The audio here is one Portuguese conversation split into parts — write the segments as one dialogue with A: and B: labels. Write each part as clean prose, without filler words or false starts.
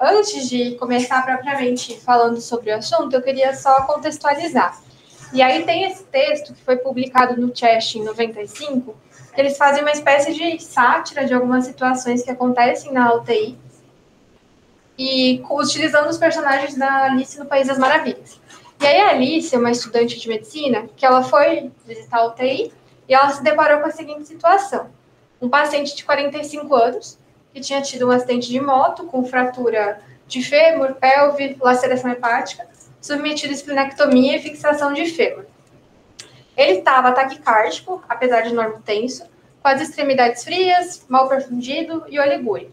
A: antes de começar propriamente falando sobre o assunto, eu queria só contextualizar. E aí tem esse texto que foi publicado no Chest em 95, que eles fazem uma espécie de sátira de algumas situações que acontecem na UTI, e utilizando os personagens da Alice no País das Maravilhas. E aí a Alice, uma estudante de medicina, que ela foi visitar a UTI, e ela se deparou com a seguinte situação. Um paciente de 45 anos, que tinha tido um acidente de moto, com fratura de fêmur, pelve, laceração hepática, submetido a esplenectomia e fixação de fêmur. Ele estava taquicárdico, apesar de normotenso, com as extremidades frias, mal perfundido e oligúrico.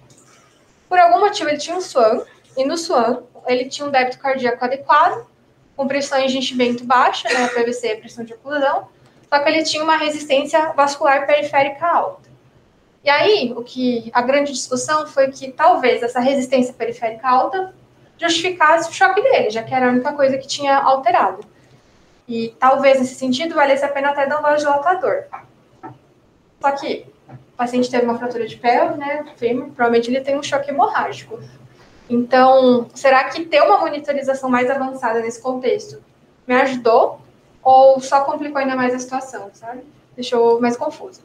A: Por algum motivo, ele tinha um SWAN, e no SWAN, ele tinha um débito cardíaco adequado, com pressões de enchimento baixa, né, PVC, pressão de oclusão, só que ele tinha uma resistência vascular periférica alta. E aí, a grande discussão foi que talvez essa resistência periférica alta justificasse o choque dele, já que era a única coisa que tinha alterado. E talvez, nesse sentido, valesse a pena até dar um vasodilatador. Só que o paciente teve uma fratura de pelve, né, fêmur, provavelmente ele tem um choque hemorrágico. Então, será que ter uma monitorização mais avançada nesse contexto me ajudou ou só complicou ainda mais a situação, sabe? Deixou mais confuso.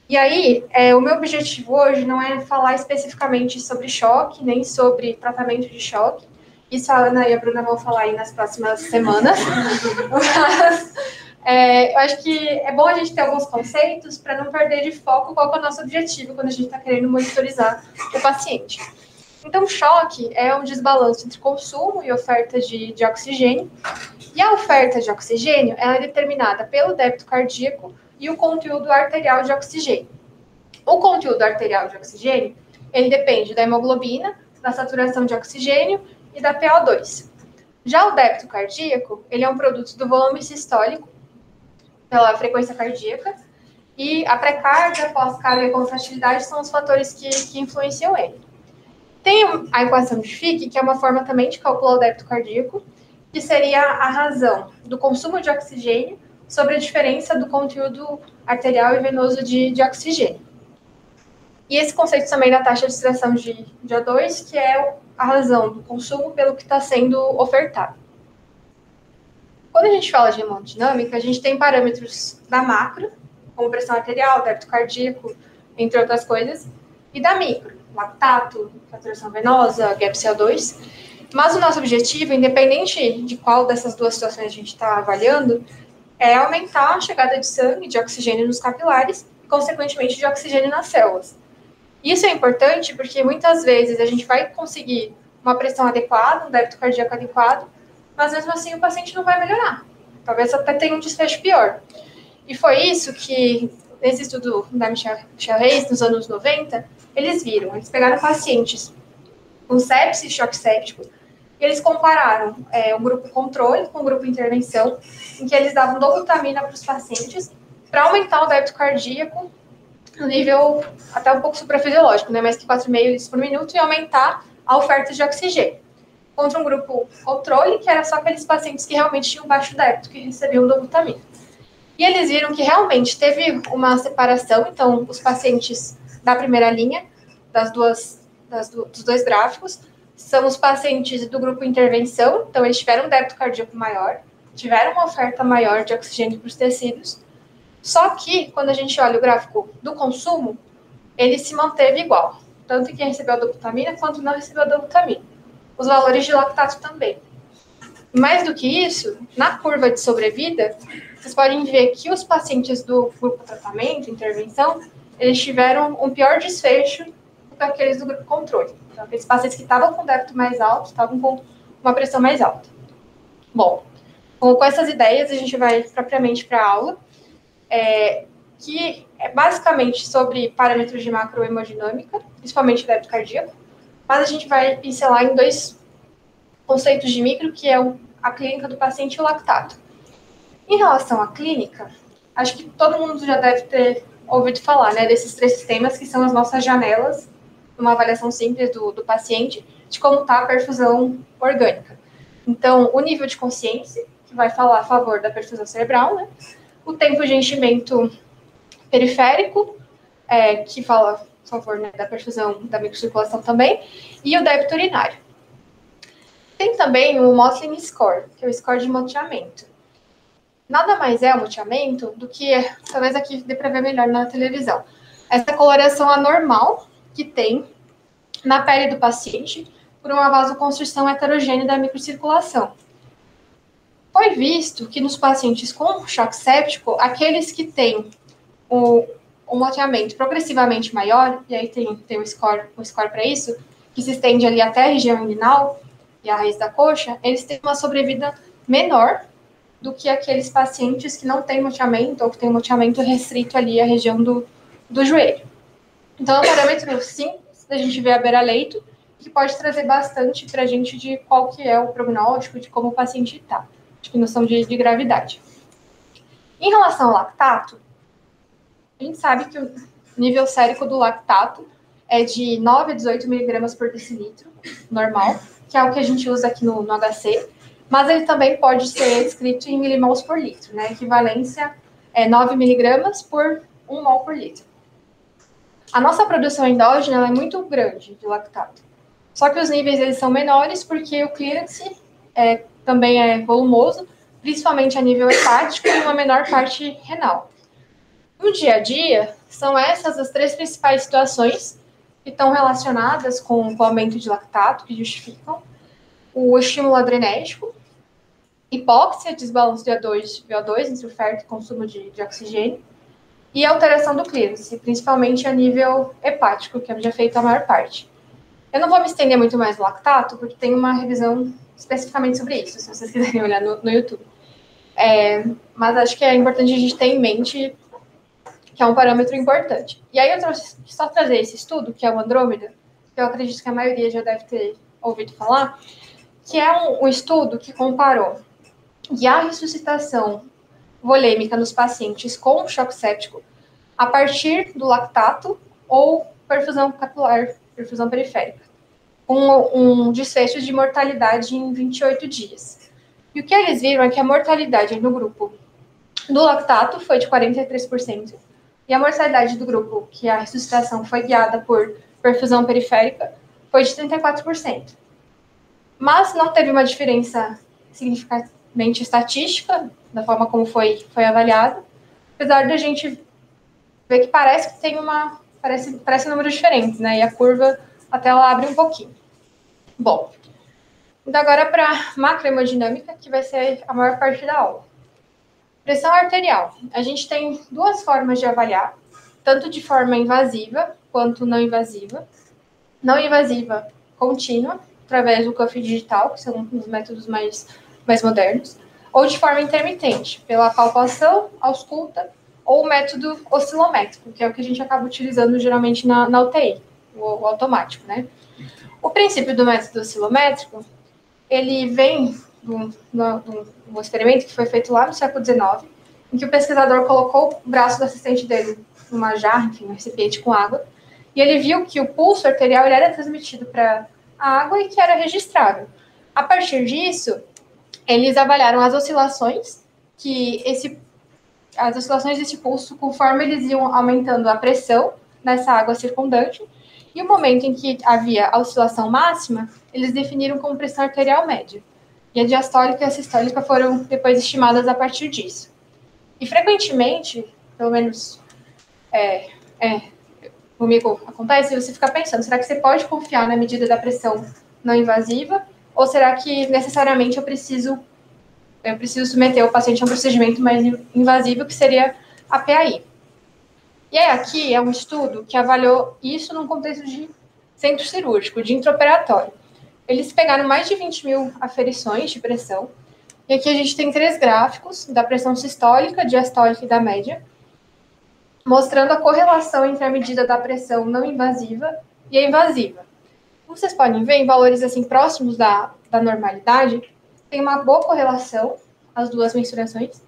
A: E aí, o meu objetivo hoje não é falar especificamente sobre choque, nem sobre tratamento de choque. Isso a Ana e a Bruna vão falar aí nas próximas semanas. Mas eu acho que é bom a gente ter alguns conceitos para não perder de foco qual que é o nosso objetivo quando a gente está querendo monitorizar o paciente. Então, choque é um desbalanço entre consumo e oferta de oxigênio. E a oferta de oxigênio ela é determinada pelo débito cardíaco e o conteúdo arterial de oxigênio. O conteúdo arterial de oxigênio, ele depende da hemoglobina, da saturação de oxigênio e da PO2. Já o débito cardíaco, ele é um produto do volume sistólico, pela frequência cardíaca, e a pré-carga, pós-carga e contratilidade são os fatores que influenciam ele. Tem a equação de Fick, que é uma forma também de calcular o débito cardíaco, que seria a razão do consumo de oxigênio sobre a diferença do conteúdo arterial e venoso de oxigênio. E esse conceito também da taxa de extração de O2, que é a razão do consumo pelo que está sendo ofertado. Quando a gente fala de hemodinâmica, a gente tem parâmetros da macro, como pressão arterial, débito cardíaco, entre outras coisas, e da micro, lactato, saturação venosa, gap CO2. Mas o nosso objetivo, independente de qual dessas duas situações a gente está avaliando, é aumentar a chegada de sangue, de oxigênio nos capilares e, consequentemente, de oxigênio nas células. Isso é importante porque muitas vezes a gente vai conseguir uma pressão adequada, um débito cardíaco adequado, mas mesmo assim o paciente não vai melhorar. Talvez até tenha um desfecho pior. E foi isso que, nesse estudo da Michelle Reis, nos anos 90, eles viram. Eles pegaram pacientes com sepsis, choque séptico, e eles compararam um grupo controle com um grupo intervenção, em que eles davam dobutamina para os pacientes para aumentar o débito cardíaco no nível até um pouco suprafisiológico, né, mais que 4,5 litros por minuto, e aumentar a oferta de oxigênio. Contra um grupo controle, que era só aqueles pacientes que realmente tinham baixo débito, que recebiam dobutamina. E eles viram que realmente teve uma separação, então os pacientes da primeira linha, dos dois gráficos, são os pacientes do grupo intervenção, então eles tiveram um débito cardíaco maior, tiveram uma oferta maior de oxigênio para os tecidos, só que quando a gente olha o gráfico do consumo, ele se manteve igual, tanto em quem recebeu a dobutamina quanto não recebeu a dobutamina. Os valores de lactato também. Mais do que isso, na curva de sobrevida, vocês podem ver que os pacientes do grupo tratamento, intervenção, eles tiveram um pior desfecho do que aqueles do grupo controle. Então, aqueles pacientes que estavam com débito mais alto, estavam com uma pressão mais alta. Bom, com essas ideias, a gente vai propriamente para a aula, que é basicamente sobre parâmetros de macrohemodinâmica, principalmente débito cardíaco, mas a gente vai pincelar em dois conceitos de micro, que é a clínica do paciente e o lactato. Em relação à clínica, acho que todo mundo já deve ter ouvido falar, né, desses três sistemas que são as nossas janelas, numa avaliação simples do paciente, de como está a perfusão orgânica. Então, o nível de consciência, que vai falar a favor da perfusão cerebral, né, o tempo de enchimento periférico, que fala favor, né, da perfusão da microcirculação também, e o débito urinário. Tem também o Mottling Score, que é o score de moteamento. Nada mais é o moteamento do que, talvez aqui dê para ver melhor na televisão, essa coloração anormal que tem na pele do paciente por uma vasoconstrição heterogênea da microcirculação. Foi visto que nos pacientes com choque séptico, aqueles que têm o moteamento progressivamente maior, e aí tem o score para isso, que se estende ali até a região inguinal e a raiz da coxa, eles têm uma sobrevida menor do que aqueles pacientes que não têm moteamento ou que têm moteamento restrito ali à região do joelho. Então, é um parâmetro simples da gente ver a beira-leito, que pode trazer bastante para a gente de qual que é o prognóstico, de como o paciente está, de noção de gravidade. Em relação ao lactato, a gente sabe que o nível sérico do lactato é de 9 a 18 miligramas por decilitro, normal, que é o que a gente usa aqui no HC, mas ele também pode ser escrito em milimols por litro, né? A equivalência é 9 miligramas por 1 mol por litro. A nossa produção endógena é muito grande de lactato, só que os níveis eles são menores porque o clearance também é volumoso, principalmente a nível hepático e uma menor parte renal. No dia a dia, são essas as 3 principais situações que estão relacionadas com o aumento de lactato, que justificam o estímulo adrenérgico, hipóxia, desbalanço de VO2 entre oferta e consumo de oxigênio, e alteração do clearance, principalmente a nível hepático, que é onde é feita a maior parte. Eu não vou me estender muito mais no lactato, porque tem uma revisão especificamente sobre isso, se vocês quiserem olhar no YouTube. Mas acho que é importante a gente ter em mente que é um parâmetro importante. E aí eu trouxe só trazer esse estudo, que é o Andrômeda, que eu acredito que a maioria já deve ter ouvido falar, que é um estudo que comparou a ressuscitação volêmica nos pacientes com choque séptico a partir do lactato ou perfusão capilar, perfusão periférica, com um desfecho de mortalidade em 28 dias. E o que eles viram é que a mortalidade no grupo do lactato foi de 43%, e a mortalidade do grupo que a ressuscitação foi guiada por perfusão periférica foi de 34%. Mas não teve uma diferença significativamente estatística da forma como foi avaliado, apesar da gente ver que parece que tem parece números diferentes, né? E a curva até ela abre um pouquinho. Bom, indo agora para macrohemodinâmica, que vai ser a maior parte da aula. Pressão arterial. A gente tem 2 formas de avaliar, tanto de forma invasiva quanto não invasiva. Não invasiva contínua, através do cuff digital, que são os métodos mais modernos, ou de forma intermitente, pela palpação, ausculta, ou o método oscilométrico, que é o que a gente acaba utilizando geralmente na UTI, o automático, né? O princípio do método oscilométrico, ele vem de um experimento que foi feito lá no século XIX, em que o pesquisador colocou o braço do assistente dele numa jarra, enfim, um recipiente com água, e ele viu que o pulso arterial ele era transmitido para a água e que era registrável. A partir disso, eles avaliaram as oscilações desse pulso conforme eles iam aumentando a pressão nessa água circundante, e o momento em que havia a oscilação máxima, eles definiram como pressão arterial média. E a diastólica e a sistólica foram depois estimadas a partir disso. E frequentemente, pelo menos comigo acontece, você fica pensando, será que você pode confiar na medida da pressão não invasiva? Ou será que necessariamente eu preciso submeter o paciente a um procedimento mais invasivo, que seria a PAI? E aí aqui é um estudo que avaliou isso num contexto de centro cirúrgico, de intraoperatório. Eles pegaram mais de 20 mil aferições de pressão, e aqui a gente tem 3 gráficos da pressão sistólica, diastólica e da média, mostrando a correlação entre a medida da pressão não invasiva e a invasiva. Como vocês podem ver, em valores assim próximos da normalidade, tem uma boa correlação, as 2 mensurações,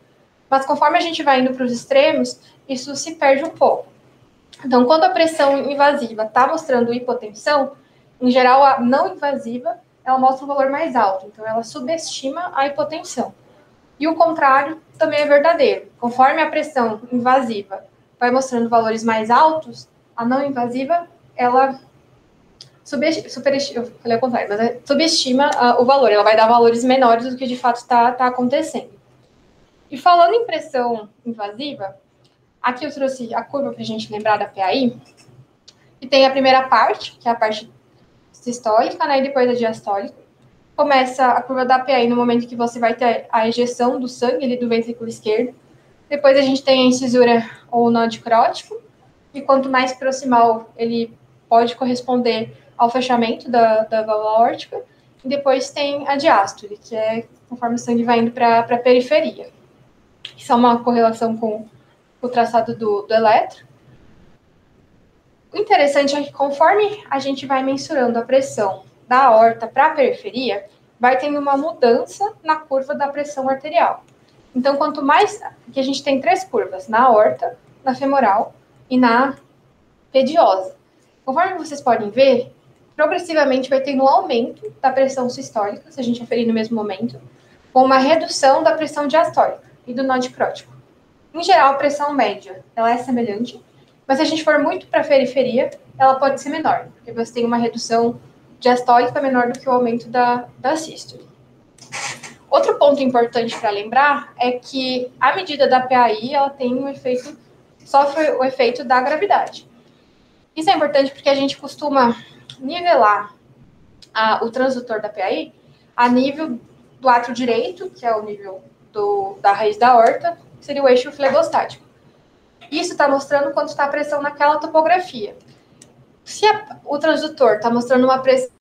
A: mas conforme a gente vai indo para os extremos, isso se perde um pouco. Então, quando a pressão invasiva está mostrando hipotensão, em geral, a não invasiva, ela mostra um valor mais alto, então ela subestima a hipotensão. E o contrário também é verdadeiro. Conforme a pressão invasiva vai mostrando valores mais altos, A não invasiva, ela subestima o valor, ela vai dar valores menores do que de fato está acontecendo. E falando em pressão invasiva, aqui eu trouxe a curva para a gente lembrar da PAI, e tem a primeira parte, que é a parte sistólica, né, e depois a diastólica. Começa a curva da PAI no momento que você vai ter a ejeção do sangue ali do ventrículo esquerdo. Depois a gente tem a incisura ou o nó dicrótico, e quanto mais proximal ele pode corresponder ao fechamento da válvula aórtica. E depois tem a diástole, que é conforme o sangue vai indo para a periferia. Isso é uma correlação com o traçado do eletro. O interessante é que conforme a gente vai mensurando a pressão da aorta para a periferia, vai tendo uma mudança na curva da pressão arterial. Então, quanto mais... Aqui a gente tem 3 curvas, na aorta, na femoral e na pediosa. Conforme vocês podem ver, progressivamente vai tendo um aumento da pressão sistólica, se a gente aferir no mesmo momento, com uma redução da pressão diastólica e do nó dicrótico. Em geral, a pressão média ela é semelhante, mas se a gente for muito para a periferia, ela pode ser menor, porque você tem uma redução diastólica menor do que o aumento da sístole. Outro ponto importante para lembrar é que a medida da PAI ela tem sofre o efeito da gravidade. Isso é importante porque a gente costuma nivelar o transdutor da PAI a nível do átrio direito, que é o nível da raiz da aorta, que seria o eixo flebostático. Isso está mostrando quanto está a pressão naquela topografia. Se o transdutor está mostrando uma pressão